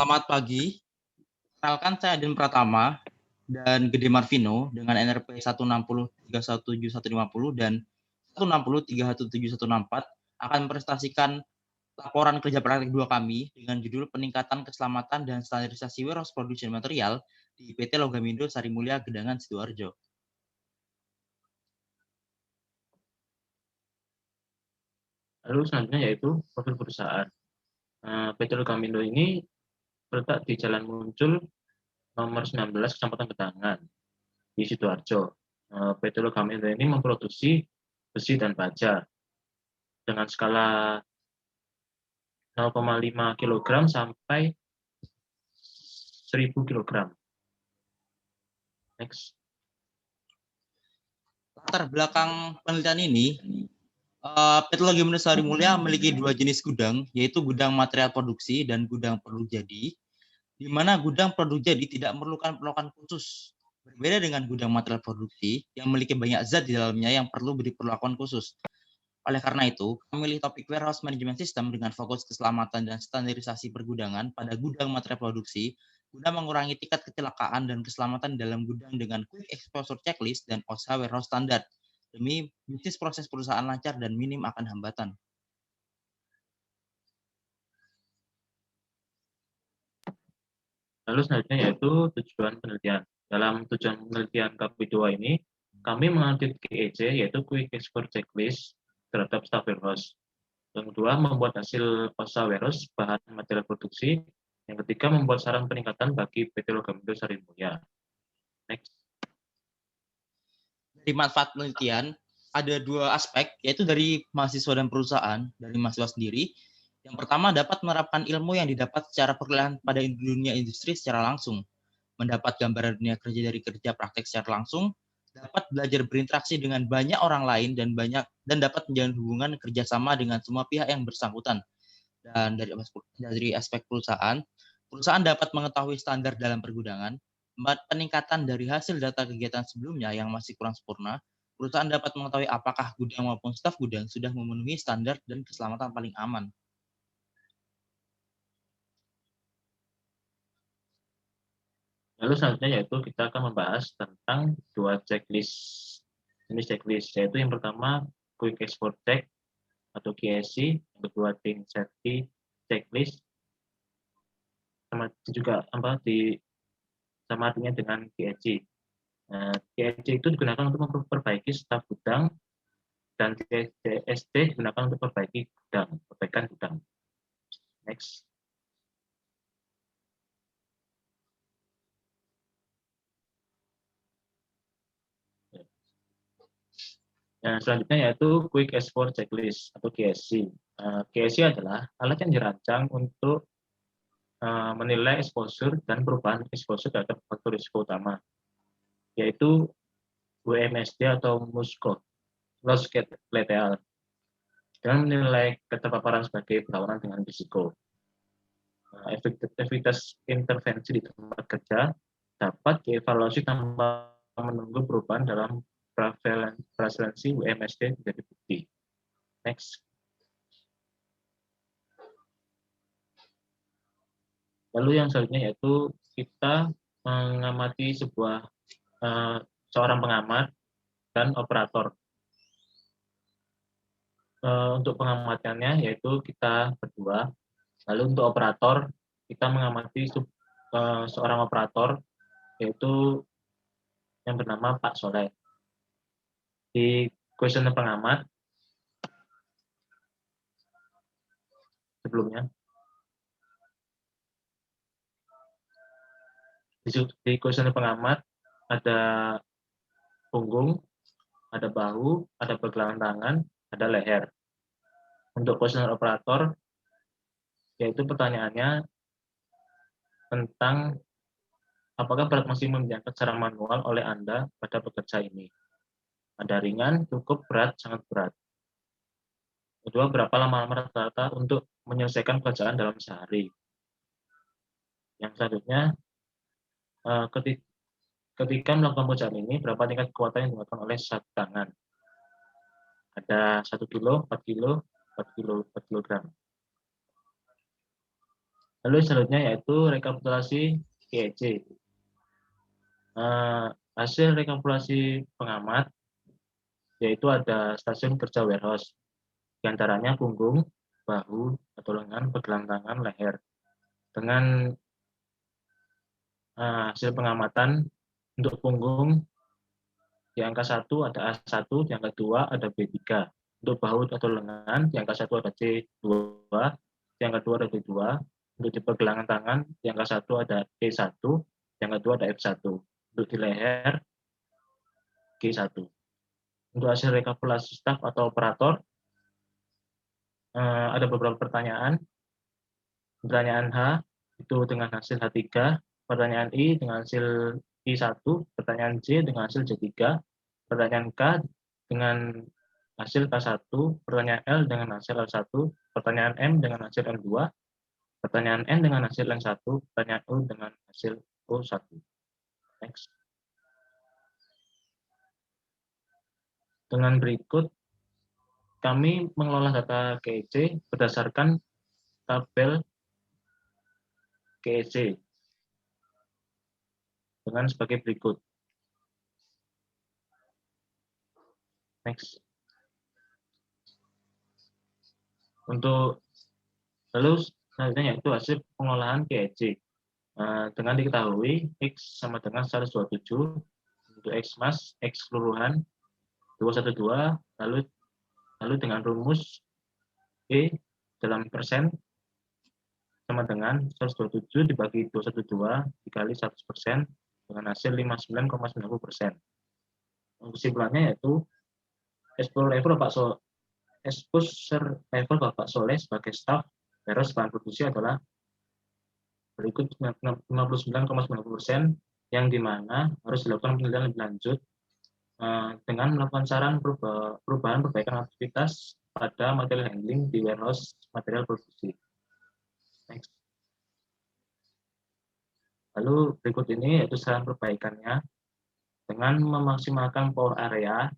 Selamat pagi, kenalkan saya Adin Pratama dan Gede Marvino dengan NRP 160317150 dan 160317164 akan mempresentasikan laporan kerja praktik 2 kami dengan judul Peningkatan Keselamatan dan Standarisasi Warehouse Production Material di PT Logamindo Sarimulya Gedangan Sidoarjo. Lalu selanjutnya yaitu profil perusahaan. PT Logamindo ini terletak di Jalan Muncul nomor 19 Kecamatan Gedangan di Sidoarjo. PT Logamindo ini memproduksi besi dan baja dengan skala 0,5 kg sampai 1000 kg. Next. Latar belakang penelitian ini, PT Logamindo Sarimulya memiliki 2 jenis gudang, yaitu gudang material produksi dan gudang produk jadi, di mana gudang produk jadi tidak memerlukan perlakuan khusus. Berbeda dengan gudang material produksi yang memiliki banyak zat di dalamnya yang perlu beri perlakuan khusus. Oleh karena itu, kami memilih topik Warehouse Management System dengan fokus keselamatan dan standarisasi pergudangan pada gudang material produksi, guna mengurangi tingkat kecelakaan dan keselamatan dalam gudang dengan Quick Exposure Checklist dan OSHA Warehouse Standard, demi bisnis proses perusahaan lancar dan minim akan hambatan. Lalu selanjutnya yaitu tujuan penelitian. Dalam tujuan penelitian KP2 ini, kami mengaudit QEC, yaitu Quick Export Checklist terhadap staff warehouse. Yang kedua, membuat hasil OSHA warehouse bahan material produksi. Yang ketiga, membuat saran peningkatan bagi PT Logamindo Sarimulya. Next. Dari manfaat penelitian, ada 2 aspek, yaitu dari mahasiswa dan perusahaan. Dari mahasiswa sendiri, yang pertama dapat menerapkan ilmu yang didapat secara perkuliahan pada dunia industri secara langsung, mendapat gambaran dunia kerja dari kerja praktek secara langsung, dapat belajar berinteraksi dengan banyak orang lain dan dapat menjalin hubungan kerjasama dengan semua pihak yang bersangkutan. Dan dari aspek perusahaan dapat mengetahui standar dalam pergudangan, peningkatan dari hasil data kegiatan sebelumnya yang masih kurang sempurna. Perusahaan dapat mengetahui apakah gudang maupun staf gudang sudah memenuhi standar dan keselamatan paling aman. Lalu selanjutnya yaitu kita akan membahas tentang 2 checklist. Jenis checklist, yaitu yang pertama Quick Export Check atau QSC, yang kedua Clean Safety Checklist, sama juga sama artinya dengan QSC. QSC itu digunakan untuk memperbaiki staf gudang, dan CST digunakan untuk perbaikan gudang. Next. Yang selanjutnya yaitu Quick Export Checklist atau QSC. QSC adalah alat yang dirancang untuk menilai exposure dan perubahan exposure terhadap faktor risiko utama, yaitu WMSD atau musculoskeletal, dan menilai keterpaparan sebagai berlawanan dengan risiko. Efektivitas intervensi di tempat kerja dapat dievaluasi tanpa menunggu perubahan dalam prevalensi WMSD menjadi bukti. Next. Lalu yang selanjutnya yaitu kita mengamati seorang pengamat dan operator. Untuk pengamatannya yaitu kita berdua. Lalu untuk operator, kita mengamati seorang operator, yaitu yang bernama Pak Soleh. Di kuesioner pengamat sebelumnya, di kuesioner pengamat ada punggung, ada bahu, ada pergelangan tangan, ada leher. Untuk kuesioner operator, yaitu pertanyaannya tentang apakah berat maksimum diangkat secara manual oleh Anda pada pekerja ini. Ada ringan, cukup, berat, sangat berat. Kedua, berapa lama rata-rata untuk menyelesaikan pekerjaan dalam sehari. Yang selanjutnya, ketika melakukan pekerjaan ini, berapa tingkat kekuatan yang digunakan oleh satu tangan. Ada 1 kilo, 4 kilo, 4 kilo, 4 kilogram. Lalu selanjutnya yaitu rekapitulasi KEC. Hasil rekapitulasi pengamat yaitu ada stasiun kerja warehouse, diantaranya punggung, bahu, atau lengan, pergelangan tangan, leher. Dengan hasil pengamatan untuk punggung di angka 1 ada A1, di angka 2 ada B3. Untuk bahu atau lengan di angka 1 ada C2, di angka 2 ada D2. Untuk di pergelangan tangan di angka 1 ada E1, di angka 2 ada F1. Untuk di leher G1. Untuk hasil rekapitulasi staf atau operator ada beberapa pertanyaan. Pertanyaan H itu dengan hasil H3, pertanyaan I dengan hasil I1, pertanyaan J dengan hasil J3, pertanyaan K dengan hasil K1, pertanyaan L dengan hasil L1, pertanyaan M dengan hasil M2, pertanyaan N dengan hasil N1, pertanyaan U dengan hasil O1. Next. Dengan berikut, kami mengelola data KEC berdasarkan tabel KEC dengan sebagai berikut. Next. Untuk lalu selanjutnya yaitu hasil pengolahan KEC. Dengan diketahui X sama dengan 127 untuk X mas, X keseluruhan 212, lalu dengan rumus E dalam persen sama dengan 127 dibagi 212 dikali 100% dengan hasil 59,90%. Kesimpulannya yaitu exposure level Bapak Soleh sebagai staf terus bahan produksi adalah berikut 59,90%, yang dimana harus dilakukan penelitian lebih lanjut dengan melakukan saran perubahan perbaikan aktivitas pada material handling di warehouse material produksi. Next. Lalu berikut ini yaitu saran perbaikannya dengan memaksimalkan power area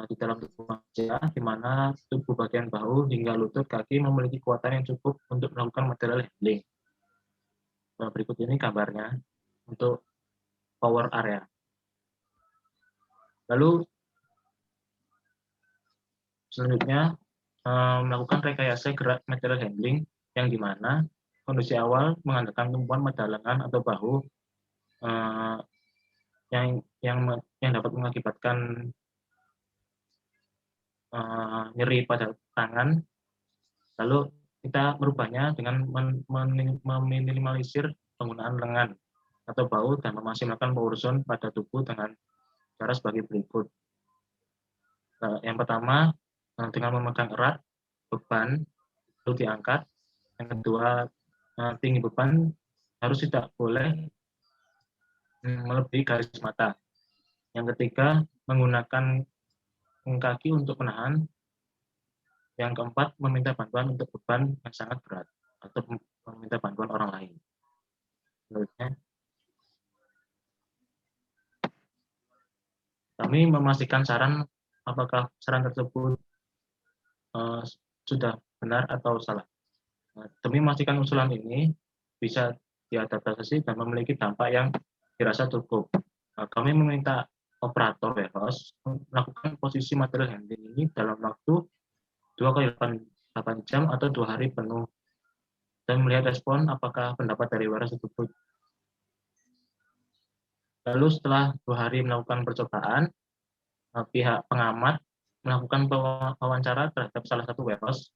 di dalam tubuh manusia, di mana tubuh bagian bahu hingga lutut kaki memiliki kekuatan yang cukup untuk melakukan material handling. Nah, berikut ini gambarnya untuk power area. Lalu selanjutnya melakukan rekayasa gerak material handling, yang dimana kondisi awal mengandalkan tumpuan pada lengan atau bahu yang dapat mengakibatkan nyeri pada tangan. Lalu kita merubahnya dengan meminimalisir penggunaan lengan atau bahu dan memaksimalkan power zone pada tubuh dengan cara sebagai berikut. Yang pertama, dengan memegang erat beban itu diangkat. Yang kedua, tinggi beban harus tidak boleh melebihi garis mata. Yang ketiga, menggunakan kaki untuk menahan. Yang keempat, meminta bantuan untuk beban yang sangat berat atau meminta bantuan orang lain. Selanjutnya, kami memastikan saran apakah saran tersebut sudah benar atau salah. Demi memastikan usulan ini bisa diadaptasi dan memiliki dampak yang dirasa cukup, kami meminta operator warehouse melakukan posisi material handling ini dalam waktu 2 kali 8 jam atau 2 hari penuh dan melihat respon apakah pendapat dari warehouse tersebut. Lalu setelah 2 hari melakukan percobaan, pihak pengamat melakukan wawancara terhadap salah satu warehouse,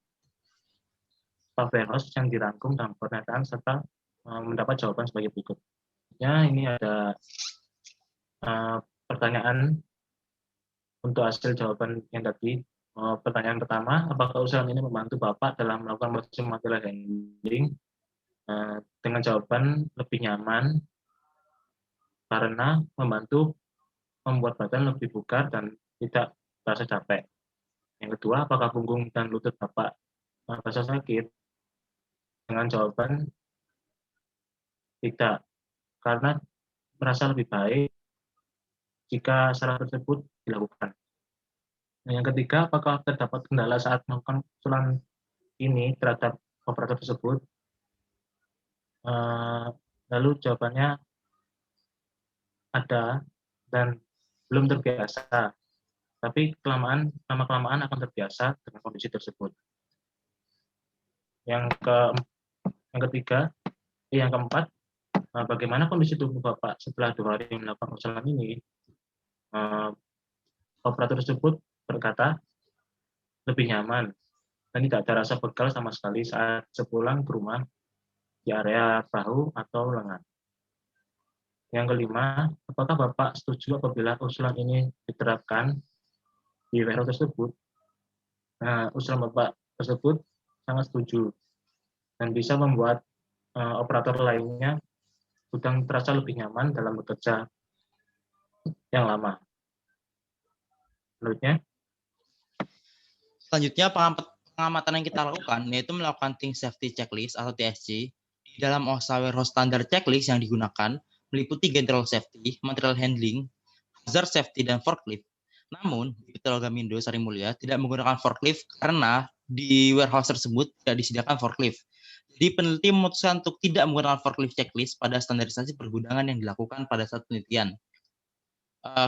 staf warehouse yang dirangkum dalam pernyataan serta mendapat jawaban sebagai berikut. Ini ada pertanyaan untuk hasil jawaban yang tadi. Pertanyaan pertama, apakah usulan ini membantu Bapak dalam melakukan proses material handling? Dengan jawaban lebih nyaman karena membantu membuat badan lebih bugar dan tidak terasa capek. Yang kedua, apakah punggung dan lutut Bapak terasa sakit? Dengan jawaban tidak, karena merasa lebih baik jika saran tersebut dilakukan. Yang ketiga, apakah terdapat kendala saat melakukan usulan ini terhadap operator tersebut? Lalu jawabannya ada dan belum terbiasa, tapi lama-kelamaan akan terbiasa dengan kondisi tersebut. Yang ketiga, yang keempat, bagaimana kondisi tubuh Bapak setelah 2 hari melakukan usaha ini? Operator tersebut berkata lebih nyaman dan tidak ada rasa pegal sama sekali saat sepulang ke rumah di area bahu atau lengan. Yang kelima, apakah Bapak setuju apabila usulan ini diterapkan di warehouse tersebut? Nah, usulan Bapak tersebut sangat setuju dan bisa membuat operator lainnya gudang terasa lebih nyaman dalam bekerja yang lama. Menurutnya, Selanjutnya, pengamatan yang kita lakukan yaitu melakukan Think Safety Checklist atau TSC. Di dalam OSHA Warehouse Standard Checklist yang digunakan meliputi general safety, material handling, hazard safety, dan forklift. Namun, PT Logamindo Sari Mulia tidak menggunakan forklift karena di warehouse tersebut tidak disediakan forklift. Jadi peneliti memutuskan untuk tidak menggunakan forklift checklist pada standarisasi pergudangan yang dilakukan pada saat penelitian.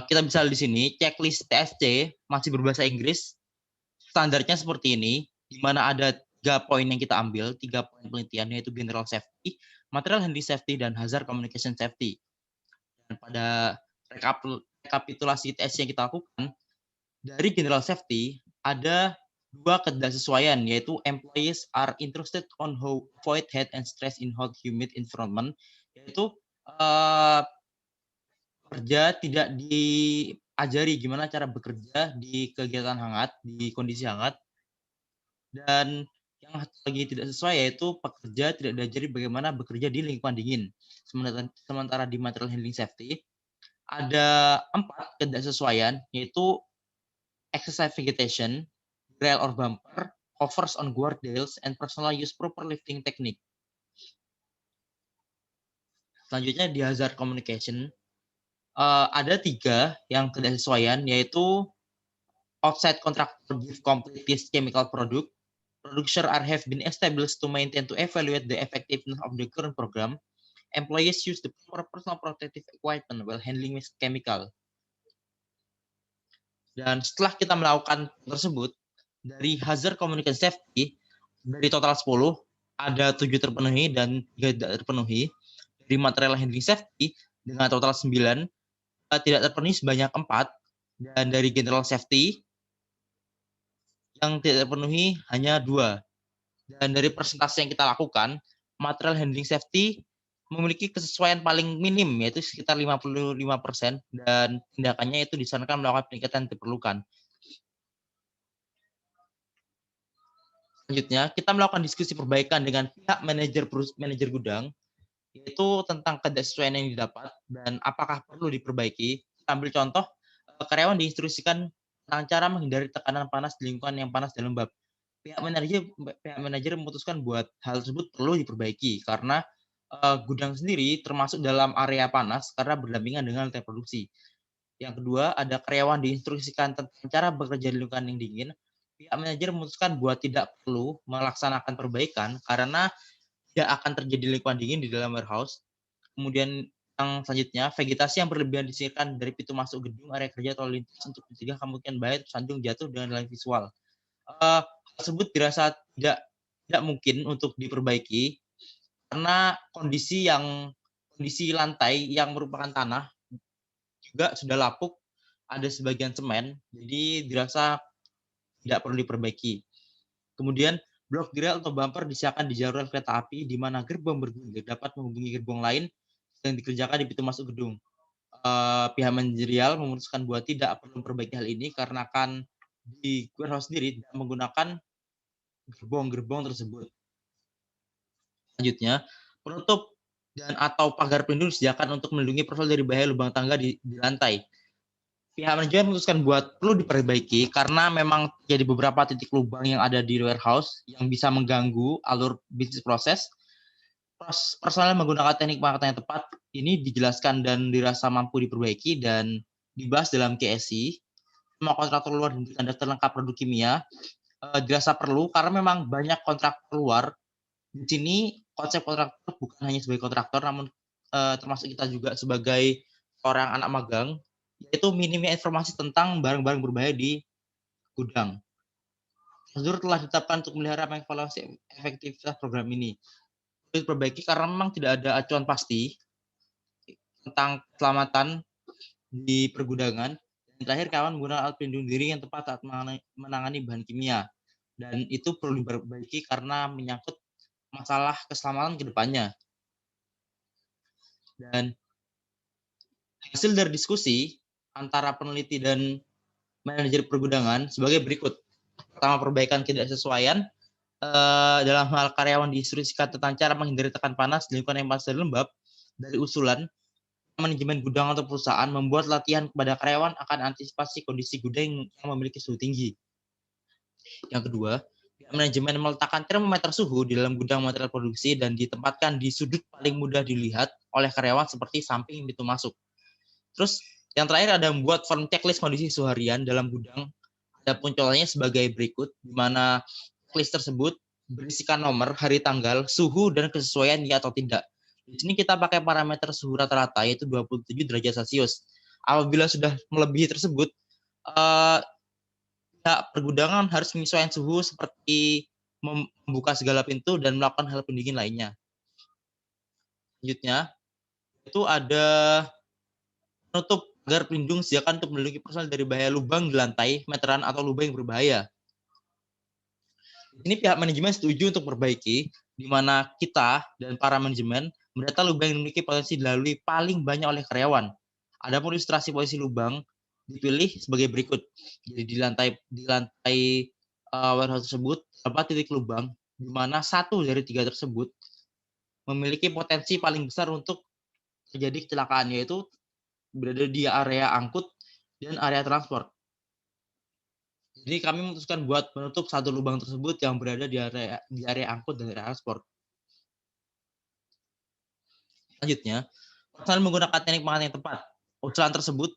Kita bisa lihat di sini, checklist TSC masih berbahasa Inggris, standarnya seperti ini, di mana ada 3 poin yang kita ambil, 3 poin penelitian, yaitu general safety, material handling safety, dan hazard communication safety. Dan pada rekapitulasi TSC yang kita lakukan, dari general safety, ada 2 ketidaksesuaian, yaitu employees are interested on how avoid heat and stress in hot humid environment, yaitu kerja tidak diajari gimana cara bekerja di kegiatan hangat, di kondisi hangat. Dan yang lagi tidak sesuai yaitu pekerja tidak diajari bagaimana bekerja di lingkungan dingin. Sementara di material handling safety ada 4 ketidaksesuaian, yaitu excessive vegetation, rail or bumper, hovers on guard rails, and personal use proper lifting technique. Selanjutnya di hazard communication, ada 3 yang ketidaksesuaian, yaitu outside contractor give complete this chemical product, producer have been established to maintain to evaluate the effectiveness of the current program, employees use the proper personal protective equipment while handling with chemical. Dan setelah kita melakukan tersebut, dari hazard communication safety, dari total 10, ada 7 terpenuhi dan 3 tidak terpenuhi. Dari material handling safety, dengan total 9, tidak terpenuhi sebanyak 4. Dan dari general safety, yang tidak terpenuhi hanya 2. Dan dari persentase yang kita lakukan, material handling safety memiliki kesesuaian paling minim, yaitu sekitar 55%, dan tindakannya itu disarankan melakukan peningkatan yang diperlukan. Selanjutnya, kita melakukan diskusi perbaikan dengan pihak manajer gudang, yaitu tentang ketidaksesuaian yang didapat dan apakah perlu diperbaiki. Kita ambil contoh, karyawan diinstruksikan tentang cara menghindari tekanan panas di lingkungan yang panas dan lembab. Pihak manajer memutuskan buat hal tersebut perlu diperbaiki karena gudang sendiri termasuk dalam area panas karena berdampingan dengan lantai produksi. Yang kedua, ada karyawan diinstruksikan tentang cara bekerja di lingkungan yang dingin. Pihak manajer memutuskan buat tidak perlu melaksanakan perbaikan karena tidak akan terjadi lingkungan dingin di dalam warehouse. Kemudian yang selanjutnya, vegetasi yang berlebihan disingkirkan dari pintu masuk gedung, area kerja atau lintas untuk mencegah kemungkinan bahaya tersanjung jatuh dengan nilai visual. Tersebut dirasa tidak mungkin untuk diperbaiki karena kondisi lantai yang merupakan tanah juga sudah lapuk, ada sebagian semen, jadi dirasa tidak perlu diperbaiki. Kemudian blok derail atau bumper disiapkan di jalur kereta api di mana gerbong bergulir dapat menghubungi gerbong lain yang dikerjakan di pintu masuk gedung. Pihak manajerial memutuskan bahwa tidak perlu memperbaiki hal ini karena kan di warehouse sendiri tidak menggunakan gerbong-gerbong tersebut. Selanjutnya, penutup dan atau pagar pelindung disediakan untuk melindungi profil dari bahaya lubang tangga di lantai. Pihak manajemen memutuskan buat perlu diperbaiki karena memang jadi beberapa titik lubang yang ada di warehouse yang bisa mengganggu alur bisnis proses. Personal menggunakan teknik pengangkatan yang tepat ini dijelaskan dan dirasa mampu diperbaiki dan dibahas dalam KSI. Semua kontraktor luar dan tanda terlengkap produk kimia dirasa perlu karena memang banyak kontraktor luar. Di sini konsep kontraktor bukan hanya sebagai kontraktor, namun termasuk kita juga sebagai orang anak magang, yaitu minimnya informasi tentang barang-barang berbahaya di gudang. Prosedur telah ditetapkan untuk melihara mengevaluasi efektivitas program ini. Perlu diperbaiki karena memang tidak ada acuan pasti tentang keselamatan di pergudangan. Dan terakhir, kawan menggunakan alat pelindung diri yang tepat saat menangani bahan kimia. Dan itu perlu diperbaiki karena menyangkut masalah keselamatan ke depannya. Dan hasil dari diskusi antara peneliti dan manajer pergudangan sebagai berikut. Pertama, perbaikan ketidaksesuaian dalam hal karyawan diinstruksikan tentang cara menghindari tekan panas di lingkungan yang panas dan lembab. Dari usulan, manajemen gudang atau perusahaan membuat latihan kepada karyawan akan antisipasi kondisi gudang yang memiliki suhu tinggi. Yang kedua, manajemen meletakkan termometer suhu di dalam gudang material produksi dan ditempatkan di sudut paling mudah dilihat oleh karyawan seperti samping pintu masuk. Terus yang terakhir ada membuat form checklist kondisi suhu harian dalam gudang. Ada contohnya sebagai berikut, di mana checklist tersebut berisikan nomor, hari tanggal, suhu, dan kesesuaian ya atau tidak. Di sini kita pakai parameter suhu rata-rata yaitu 27 derajat Celcius. Apabila sudah melebihi tersebut, pergudangan harus menyesuaikan suhu seperti membuka segala pintu dan melakukan hal pendingin lainnya. Selanjutnya, itu ada penutup agar pelindung disediakan untuk melindungi personel dari bahaya lubang di lantai, meteran, atau lubang yang berbahaya. Ini pihak manajemen setuju untuk perbaiki, di mana kita dan para manajemen mendata lubang yang memiliki potensi dilalui paling banyak oleh karyawan. Adapun ilustrasi posisi lubang dipilih sebagai berikut. Jadi di lantai warehouse tersebut terdapat titik lubang, di mana 1 dari 3 tersebut memiliki potensi paling besar untuk terjadi kecelakaan, yaitu berada di area angkut dan area transport. Jadi kami memutuskan buat menutup 1 lubang tersebut yang berada di area angkut dan area transport. Selanjutnya, personel menggunakan teknik pengamatan yang tepat. Usulan tersebut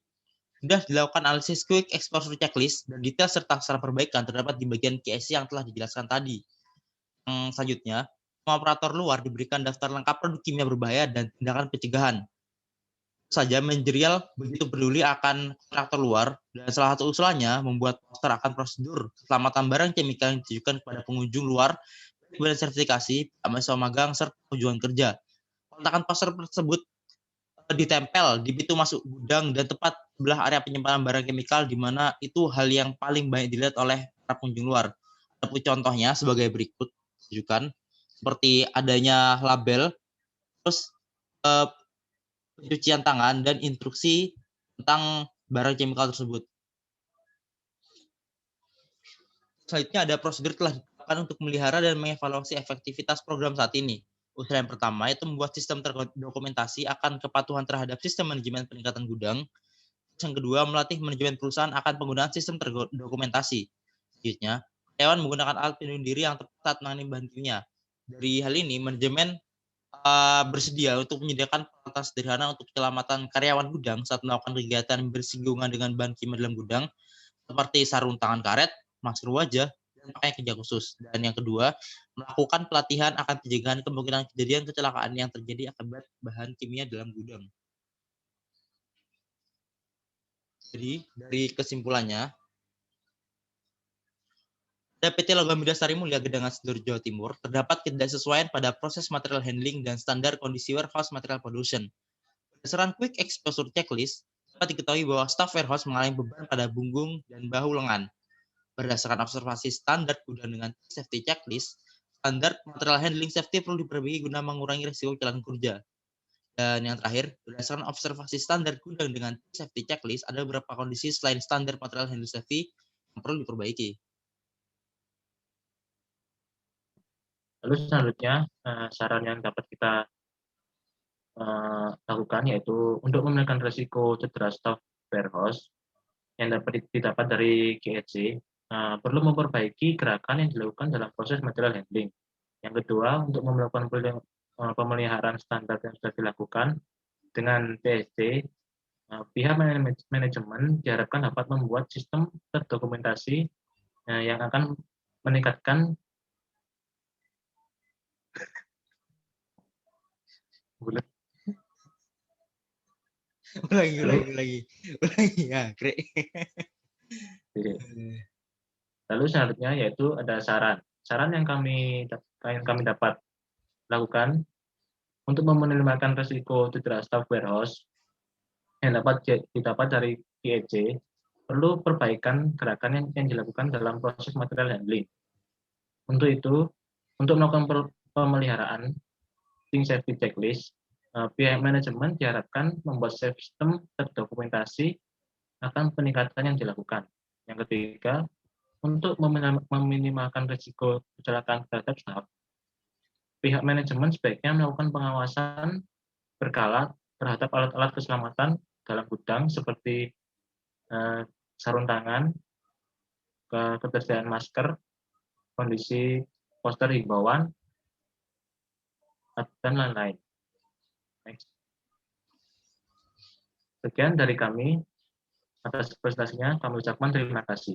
sudah dilakukan analisis quick exposure checklist dan detail serta saran perbaikan terdapat di bagian KSC yang telah dijelaskan tadi. Selanjutnya, semua operator luar diberikan daftar lengkap produk kimia berbahaya dan tindakan pencegahan. Saja manajerial begitu peduli akan kontraktor luar, dan salah satu usulannya membuat poster akan prosedur keselamatan barang kimia yang ditujukan kepada pengunjung luar, badan sertifikasi, mahasiswa magang, serta tujuan kerja. Letakkan poster tersebut ditempel di pintu masuk gudang dan tepat sebelah area penyimpanan barang kimia, di mana itu hal yang paling banyak dilihat oleh para pengunjung luar. Ada contohnya sebagai berikut, tunjukkan seperti adanya label, terus pencucian tangan, dan instruksi tentang barang kimia tersebut. Selanjutnya ada prosedur telah ditetapkan untuk memelihara dan mengevaluasi efektivitas program saat ini. Usulan yang pertama itu membuat sistem terdokumentasi akan kepatuhan terhadap sistem manajemen peningkatan gudang. Yang kedua, melatih manajemen perusahaan akan penggunaan sistem terdokumentasi. Selanjutnya, karyawan menggunakan alat pelindung diri yang tepat menangani bahan kimia. Dari hal ini, manajemen bersedia untuk menyediakan peralatan sederhana untuk keselamatan karyawan gudang saat melakukan kegiatan bersinggungan dengan bahan kimia dalam gudang, seperti sarung tangan karet, masker wajah, dan pakaian kerja khusus. Dan yang kedua, melakukan pelatihan akan pencegahan kemungkinan kejadian kecelakaan yang terjadi akibat bahan kimia dalam gudang. Jadi, dari kesimpulannya, pada PT Logam Bidasari Mulia Gedangan Sidoarjo Jawa Timur, terdapat ketidaksesuaian pada proses material handling dan standar kondisi warehouse material production. Berdasarkan quick exposure checklist, dapat diketahui bahwa staf warehouse mengalami beban pada punggung dan bahu lengan. Berdasarkan observasi standar gudang dengan safety checklist, standar material handling safety perlu diperbaiki guna mengurangi risiko kecelakaan kerja. Dan yang terakhir, berdasarkan observasi standar gudang dengan safety checklist, ada beberapa kondisi selain standar material handling safety yang perlu diperbaiki. Lalu selanjutnya, saran yang dapat kita lakukan yaitu untuk menekan risiko cedera staf warehouse yang dapat didapat dari GEC, perlu memperbaiki gerakan yang dilakukan dalam proses material handling. Yang kedua, untuk melakukan pemeliharaan standar yang sudah dilakukan dengan PSC, pihak manajemen diharapkan dapat membuat sistem terdokumentasi yang akan meningkatkan bulat. Ulangi. Ya, Greg. Oke. Lalu selanjutnya yaitu ada saran. Saran yang kami dapat lakukan untuk meminimalkan risiko cedera staff warehouse yang didapat dari IEC, perlu perbaikan gerakan yang dilakukan dalam proses material handling. Untuk itu, untuk melakukan pemeliharaan safety checklist, pihak manajemen diharapkan membuat sistem terdokumentasi akan peningkatan yang dilakukan. Yang ketiga, untuk meminimalkan risiko kecelakaan terhadap staff, pihak manajemen sebaiknya melakukan pengawasan berkala terhadap alat-alat keselamatan dalam gudang seperti sarung tangan, ketersediaan masker, kondisi poster himbauan, dan lain-lain. Sekian dari kami. Atas prestasinya kami ucapkan terima kasih.